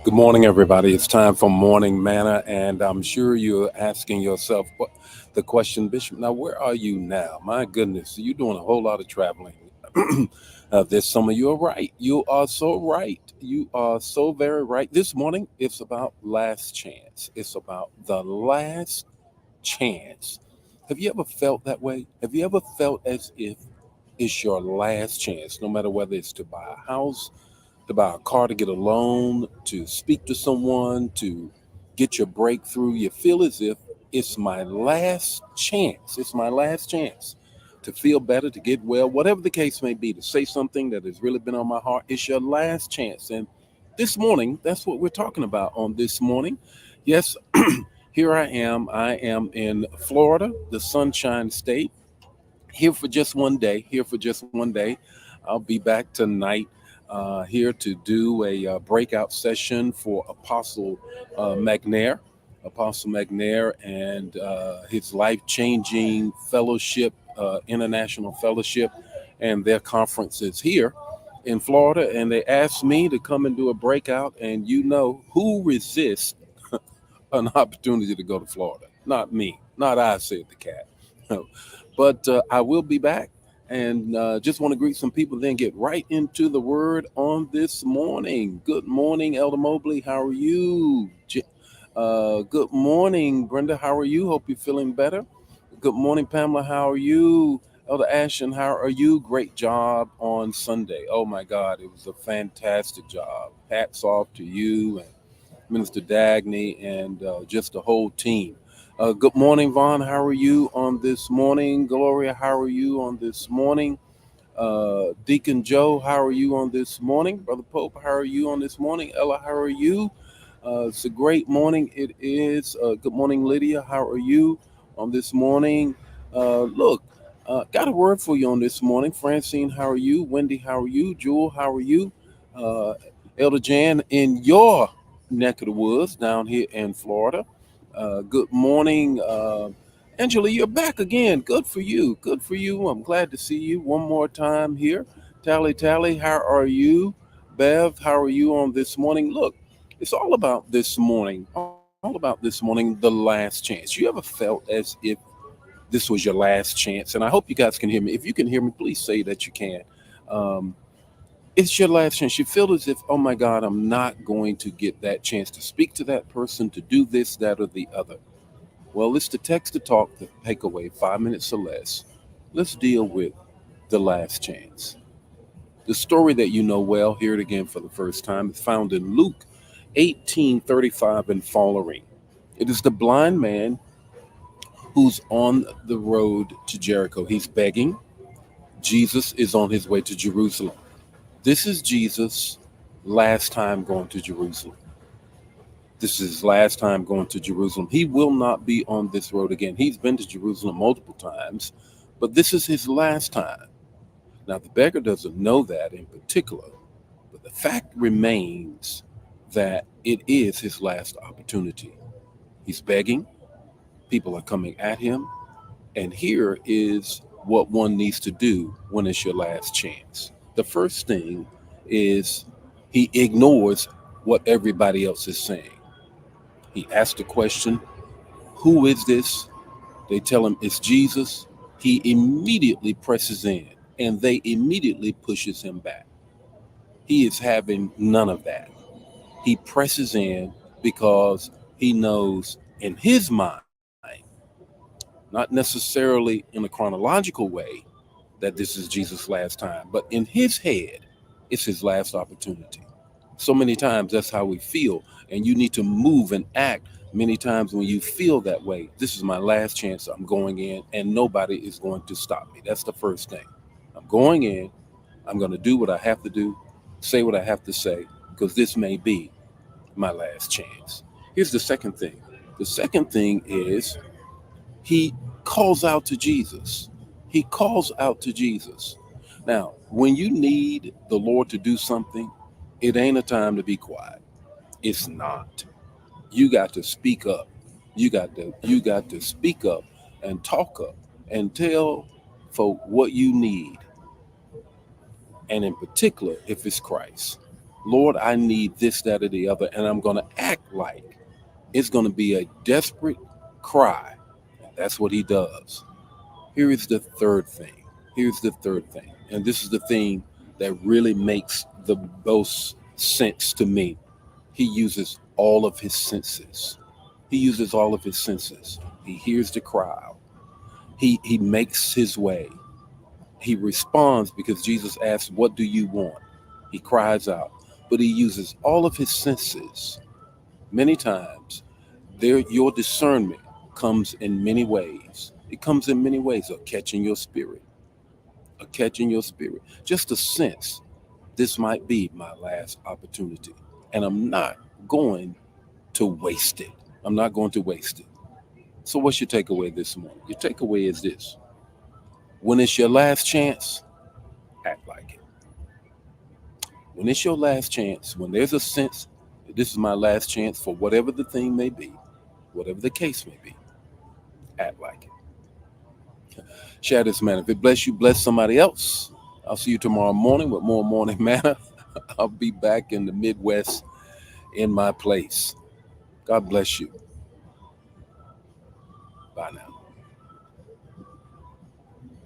Good morning, everybody. It's time for Morning Manna, and I'm sure you're asking yourself what the question, Bishop. Now, where are you now? My goodness, you're doing a whole lot of traveling. This summer, you're right. You are so right. You are so very right. This morning, it's about last chance. It's about the last chance. Have you ever felt that way? Have you ever felt as if it's your last chance, no matter whether it's to buy a house, to buy a car, to get a loan, to speak to someone, to get your breakthrough? You feel as if it's my last chance. It's my last chance to feel better, to get well, whatever the case may be, to say something that has really been on my heart. It's your last chance. And this morning, that's what we're talking about on this morning. Yes, here I am. I am in Florida, the Sunshine State, here for just one day. Here for just one day. I'll be back tonight here to do a breakout session for McNair, Apostle McNair, and his life changing fellowship, international fellowship, and their conference is here in Florida. And they asked me to come and do a breakout. And you know who resists an opportunity to go to Florida? Not me. Not I, said the cat. But I will be back and just want to greet some people, then get right into the word on this morning. Good morning, Elder Mobley. How are you? Good morning, Brenda. How are you? Hope you're feeling better. Good morning, Pamela. How are you? Elder Ashton, how are you? Great job on Sunday. Oh my God, it was a fantastic job. Hats off to you and Minister Dagny, and just the whole team. Good morning, Vaughn. How are you on this morning? Gloria, how are you on this morning? Deacon Joe, how are you on this morning? Brother Pope, how are you on this morning? Ella, how are you? It's a great morning. It is. Good morning, Lydia. How are you on this morning? Look, got a word for you on this morning. Francine, how are you? Wendy, how are you? Jewel, how are you? Uh, Elder Jan, in your neck of the woods down here in Florida. Good morning. Angela, you're back again. Good for you. Good for you. I'm glad to see you one more time here. Tally, how are you? Bev, how are you on this morning? Look, it's all about this morning. All about this morning, the last chance. You ever felt as if this was your last chance? And I hope you guys can hear me. If you can hear me, please say that you can. Um, it's your last chance. You feel as if, oh my God, I'm not going to get that chance to speak to that person, to do this, that, or the other. Well, it's the text to talk, the takeaway, 5 minutes or less. Let's deal with the last chance. The story that you know well, hear it again for the first time, is found in Luke 18:35 and following. It is the blind man who's on the road to Jericho. He's begging. Jesus is on his way to Jerusalem. This is Jesus' last time going to Jerusalem. This is his last time going to Jerusalem. He will not be on this road again. He's been to Jerusalem multiple times, but this is his last time. Now, the beggar doesn't know that in particular, but the fact remains that it is his last opportunity. He's begging, people are coming at him, and here is what one needs to do when it's your last chance. The first thing is he ignores what everybody else is saying. He asks the question, who is this? They tell him it's Jesus. He immediately presses in and they immediately pushes him back. He is having none of that. He presses in because he knows in his mind, not necessarily in a chronological way, that this is Jesus' last time, but in his head, it's his last opportunity. So many times that's how we feel, and you need to move and act many times when you feel that way. This is my last chance. I'm going in, and nobody is going to stop me. That's the first thing. I'm going in. I'm going to do what I have to do, say what I have to say, because this may be my last chance. Here's the second thing. The second thing is he calls out to Jesus. He calls out to Jesus. Now, when you need the Lord to do something, it ain't a time to be quiet. It's not. You got to speak up. You got to speak up and talk up and tell folk what you need. And in particular, if it's Christ. Lord, I need this, that, or the other, and I'm going to act like it's going to be a desperate cry. That's what he does. Here is the third thing. Here's the third thing. And this is the thing that really makes the most sense to me. He uses all of his senses. He uses all of his senses. He hears the crowd. He makes his way. He responds because Jesus asks, "What do you want?" He cries out, but he uses all of his senses. Many times, your discernment comes in many ways. It comes in many ways of catching your spirit, of catching your spirit. Just a sense, this might be my last opportunity, and I'm not going to waste it. I'm not going to waste it. So, what's your takeaway this morning? Your takeaway is this: when it's your last chance, act like it. When it's your last chance, when there's a sense that this is my last chance for whatever the thing may be, whatever the case may be, act like it. Share this, man. If it bless you, bless somebody else. I'll see you tomorrow morning with more morning manna. I'll be back in the Midwest in my place. God bless you. Bye now.